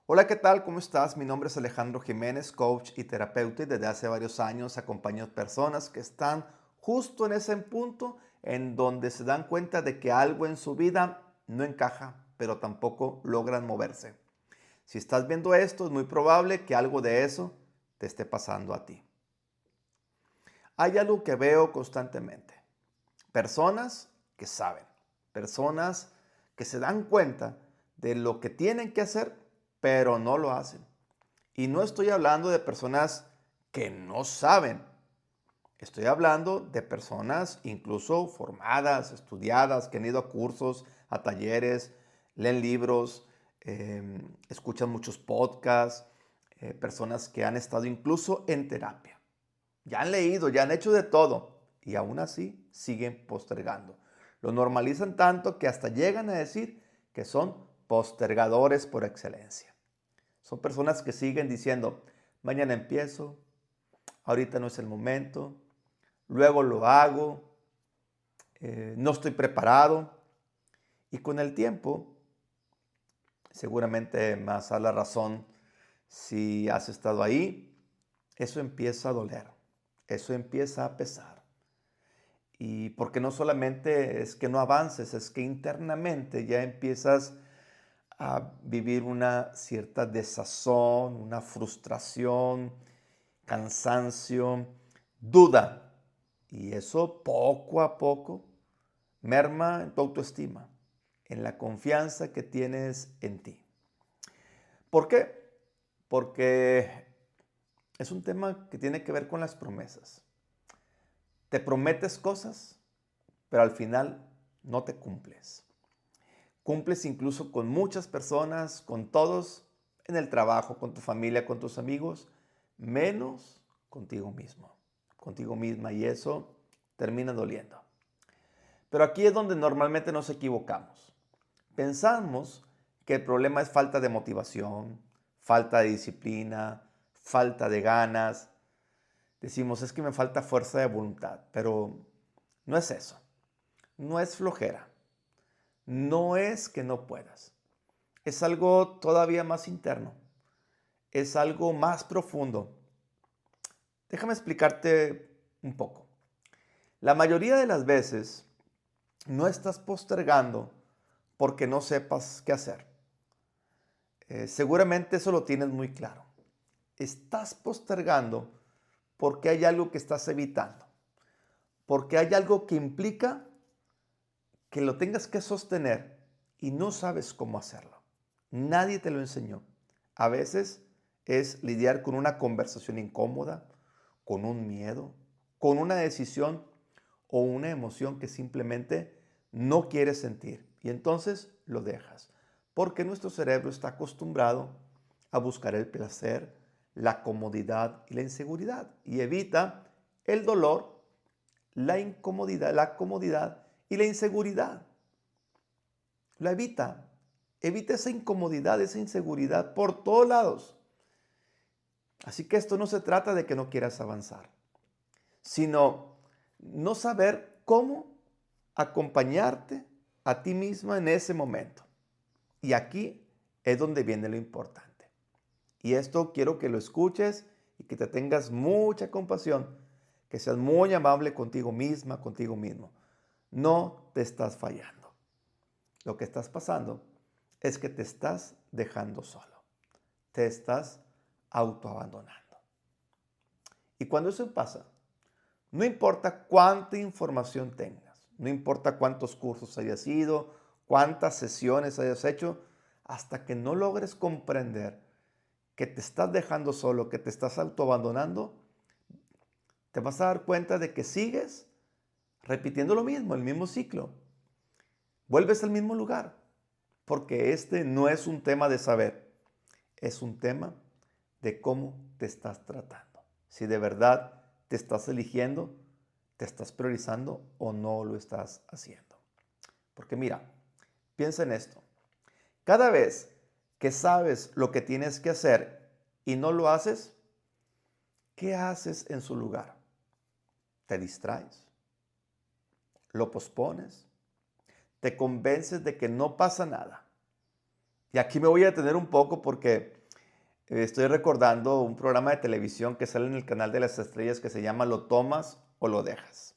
Hola, ¿qué tal? ¿Cómo estás? Mi nombre es Alejandro Jiménez, coach y terapeuta, y desde hace varios años acompaño personas que están justo en ese punto en donde se dan cuenta de que algo en su vida no encaja, pero tampoco logran moverse. Si estás viendo esto, es muy probable que algo de eso te esté pasando a ti. Hay algo que veo constantemente. Personas que saben, personas que se dan cuenta de lo que tienen que hacer, pero no lo hacen. Y no estoy hablando de personas que no saben. Estoy hablando de personas incluso formadas, estudiadas, que han ido a cursos, a talleres, leen libros, escuchan muchos podcasts, personas que han estado incluso en terapia. Ya han leído, ya han hecho de todo y aún así siguen postergando. Lo normalizan tanto que hasta llegan a decir que son postergadores por excelencia. Son personas que siguen diciendo, mañana empiezo, ahorita no es el momento, luego lo hago, no estoy preparado. Y con el tiempo, seguramente más a la razón, si has estado ahí, eso empieza a doler, eso empieza a pesar. Y porque no solamente es que no avances, es que internamente ya empiezas a vivir una cierta desazón, una frustración, cansancio, duda. Y eso poco a poco merma en tu autoestima, en la confianza que tienes en ti. ¿Por qué? Porque es un tema que tiene que ver con las promesas. Te prometes cosas, pero al final no te cumples. Cumples incluso con muchas personas, con todos, en el trabajo, con tu familia, con tus amigos, menos contigo mismo, contigo misma, y eso termina doliendo. Pero aquí es donde normalmente nos equivocamos. Pensamos que el problema es falta de motivación, falta de disciplina, falta de ganas. Decimos, es que me falta fuerza de voluntad, pero no es eso. No es flojera. No es que no puedas. Es algo todavía más interno. Es algo más profundo. Déjame explicarte un poco. La mayoría de las veces no estás postergando porque no sepas qué hacer. Seguramente eso lo tienes muy claro. Estás postergando porque hay algo que estás evitando. Porque hay algo que implica que lo tengas que sostener y no sabes cómo hacerlo. Nadie te lo enseñó. A veces es lidiar con una conversación incómoda, con un miedo, con una decisión o una emoción que simplemente no quieres sentir. Y entonces lo dejas. Porque nuestro cerebro está acostumbrado a buscar el placer, la comodidad y la inseguridad. Y evita el dolor, la incomodidad, la comodidad y la inseguridad. La evita. Evita esa incomodidad, esa inseguridad por todos lados. Así que esto no se trata de que no quieras avanzar, sino no saber cómo acompañarte a ti misma en ese momento. Y aquí es donde viene lo importante. Y esto quiero que lo escuches y que te tengas mucha compasión, que seas muy amable contigo misma, contigo mismo. No te estás fallando. Lo que estás pasando es que te estás dejando solo. Te estás autoabandonando. Y cuando eso pasa, no importa cuánta información tengas, no importa cuántos cursos hayas ido, cuántas sesiones hayas hecho, hasta que no logres comprender que te estás dejando solo, que te estás autoabandonando, te vas a dar cuenta de que sigues repitiendo lo mismo, el mismo ciclo. Vuelves al mismo lugar, porque este no es un tema de saber, es un tema de cómo te estás tratando. Si de verdad te estás eligiendo, te estás priorizando o no lo estás haciendo. Porque mira, piensa en esto. Cada vez que sabes lo que tienes que hacer y no lo haces, ¿qué haces en su lugar? ¿Te distraes? ¿Lo pospones? ¿Te convences de que no pasa nada? Y aquí me voy a detener un poco porque estoy recordando un programa de televisión que sale en el canal de las estrellas que se llama Lo tomas o lo dejas.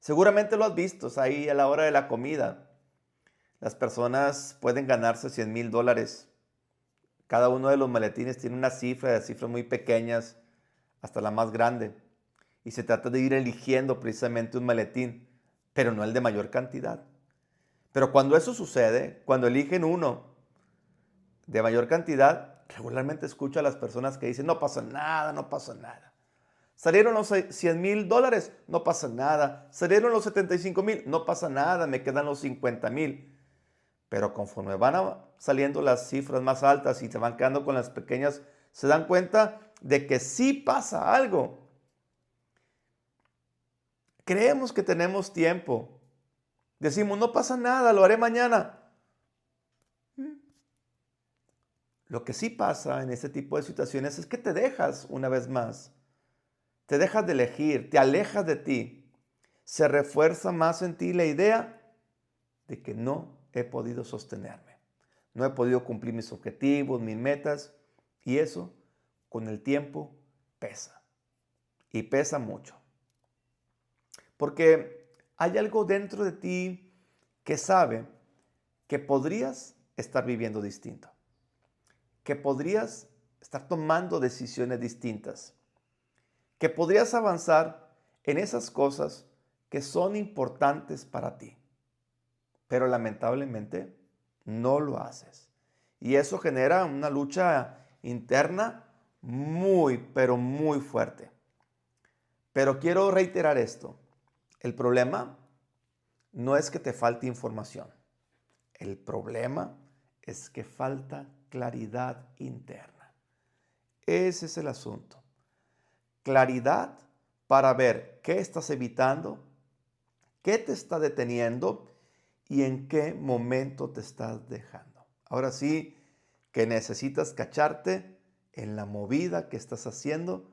Seguramente lo has visto, es ahí a la hora de la comida. Las personas pueden ganarse $100,000. Cada uno de los maletines tiene una cifra, de cifras muy pequeñas hasta la más grande. Y se trata de ir eligiendo precisamente un maletín, pero no el de mayor cantidad. Pero cuando eso sucede, cuando eligen uno de mayor cantidad, regularmente escucho a las personas que dicen, no pasa nada, no pasa nada. Salieron los $100,000, no pasa nada. Salieron los 75,000, no pasa nada, me quedan los 50,000. Pero conforme van saliendo las cifras más altas y se van quedando con las pequeñas, se dan cuenta de que sí pasa algo. Creemos que tenemos tiempo. Decimos, no pasa nada, lo haré mañana. Lo que sí pasa en este tipo de situaciones es que te dejas una vez más. Te dejas de elegir, te alejas de ti. Se refuerza más en ti la idea de que no he podido sostenerme. No he podido cumplir mis objetivos, mis metas. Y eso con el tiempo pesa. Y pesa mucho. Porque hay algo dentro de ti que sabe que podrías estar viviendo distinto. Que podrías estar tomando decisiones distintas. Que podrías avanzar en esas cosas que son importantes para ti. Pero lamentablemente no lo haces. Y eso genera una lucha interna muy, pero muy fuerte. Pero quiero reiterar esto. El problema no es que te falte información. El problema es que falta claridad interna. Ese es el asunto. Claridad para ver qué estás evitando, qué te está deteniendo y en qué momento te estás dejando. Ahora sí que necesitas cacharte en la movida que estás haciendo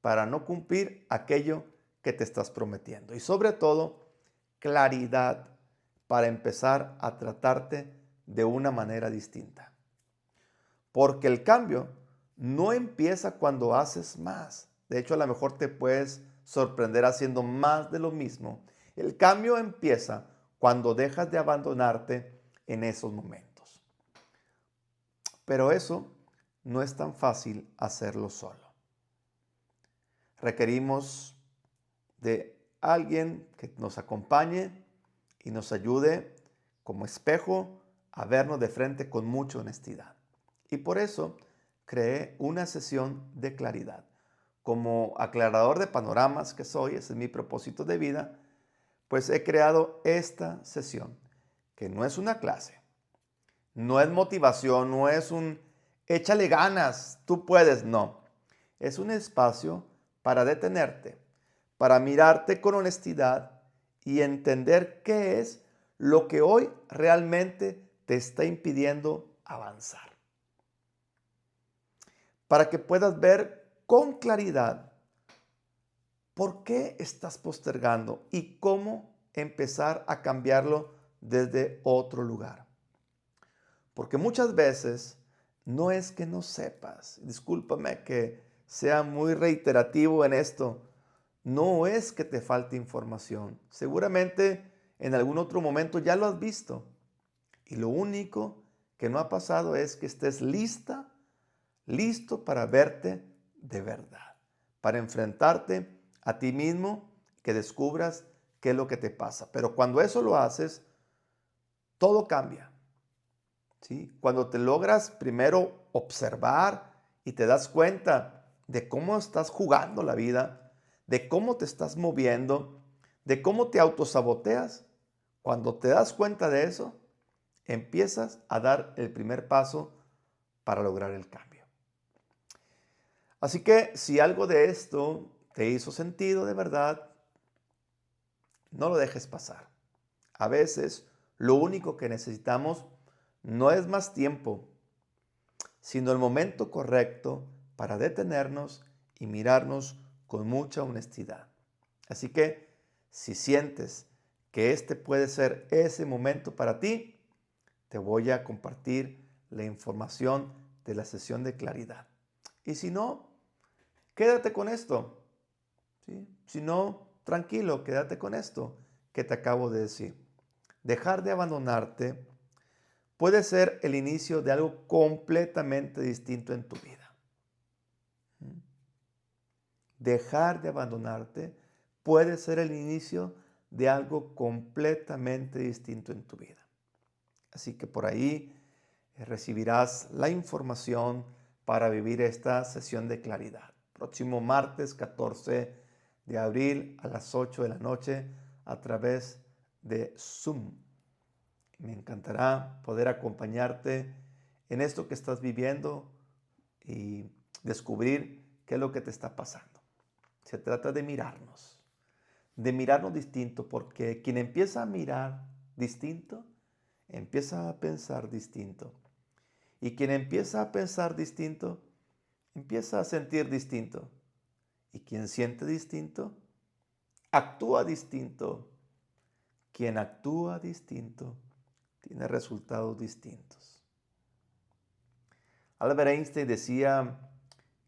para no cumplir aquello que te estás prometiendo. Y sobre todo, claridad para empezar a tratarte de una manera distinta. Porque el cambio no empieza cuando haces más. De hecho, a lo mejor te puedes sorprender haciendo más de lo mismo. El cambio empieza cuando dejas de abandonarte en esos momentos. Pero eso no es tan fácil hacerlo solo. Requerimos de alguien que nos acompañe y nos ayude como espejo a vernos de frente con mucha honestidad. Y por eso creé una sesión de claridad. Como aclarador de panoramas que soy, ese es mi propósito de vida, pues he creado esta sesión, que no es una clase, no es motivación, no es un échale ganas, tú puedes, no. Es un espacio para detenerte, para mirarte con honestidad y entender qué es lo que hoy realmente te está impidiendo avanzar. Para que puedas ver con claridad por qué estás postergando y cómo empezar a cambiarlo desde otro lugar. Porque muchas veces no es que no sepas, discúlpame que sea muy reiterativo en esto, no es que te falte información. Seguramente en algún otro momento ya lo has visto. Y lo único que no ha pasado es que estés lista, listo para verte de verdad, para enfrentarte a ti mismo, que descubras qué es lo que te pasa. Pero cuando eso lo haces, todo cambia. ¿Sí? Cuando te logras primero observar y te das cuenta de cómo estás jugando la vida, de cómo te estás moviendo, de cómo te autosaboteas, cuando te das cuenta de eso, empiezas a dar el primer paso para lograr el cambio. Así que si algo de esto te hizo sentido de verdad, no lo dejes pasar. A veces lo único que necesitamos no es más tiempo, sino el momento correcto para detenernos y mirarnos con mucha honestidad. Así que si sientes que este puede ser ese momento para ti, te voy a compartir la información de la sesión de claridad. Y si no, quédate con esto. ¿Sí? Si no, tranquilo, quédate con esto que te acabo de decir. Dejar de abandonarte puede ser el inicio de algo completamente distinto en tu vida. ¿Mm? Dejar de abandonarte puede ser el inicio de algo completamente distinto en tu vida. Así que por ahí recibirás la información para vivir esta sesión de claridad. Próximo martes 14 de abril a las 8 de la noche a través de Zoom. Me encantará poder acompañarte en esto que estás viviendo y descubrir qué es lo que te está pasando. Se trata de mirarnos distinto, porque quien empieza a mirar distinto, empieza a pensar distinto. Y quien empieza a pensar distinto, empieza a sentir distinto. Y quien siente distinto, actúa distinto. Quien actúa distinto, tiene resultados distintos. Albert Einstein decía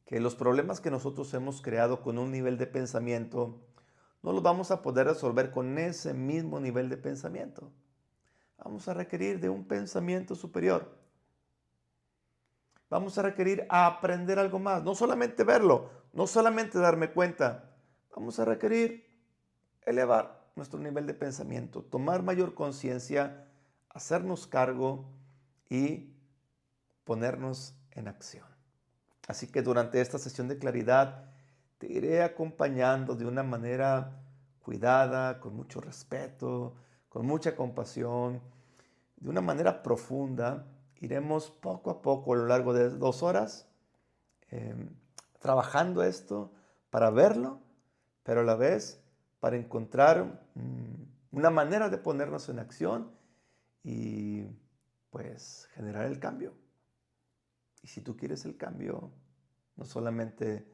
que los problemas que nosotros hemos creado con un nivel de pensamiento, no los vamos a poder resolver con ese mismo nivel de pensamiento. Vamos a requerir de un pensamiento superior. Vamos a requerir a aprender algo más. No solamente verlo, no solamente darme cuenta. Vamos a requerir elevar nuestro nivel de pensamiento, tomar mayor conciencia, hacernos cargo y ponernos en acción. Así que durante esta sesión de claridad te iré acompañando de una manera cuidada, con mucho respeto, con mucha compasión, de una manera profunda. Iremos poco a poco a lo largo de 2 horas trabajando esto para verlo, pero a la vez para encontrar una manera de ponernos en acción y pues generar el cambio. Y si tú quieres el cambio, no solamente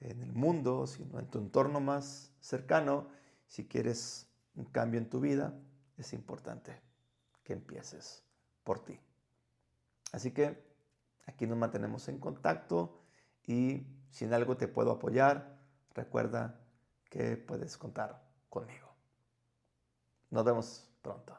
en el mundo, sino en tu entorno más cercano, si quieres un cambio en tu vida, es importante que empieces por ti. Así que aquí nos mantenemos en contacto y si en algo te puedo apoyar, recuerda que puedes contar conmigo. Nos vemos pronto.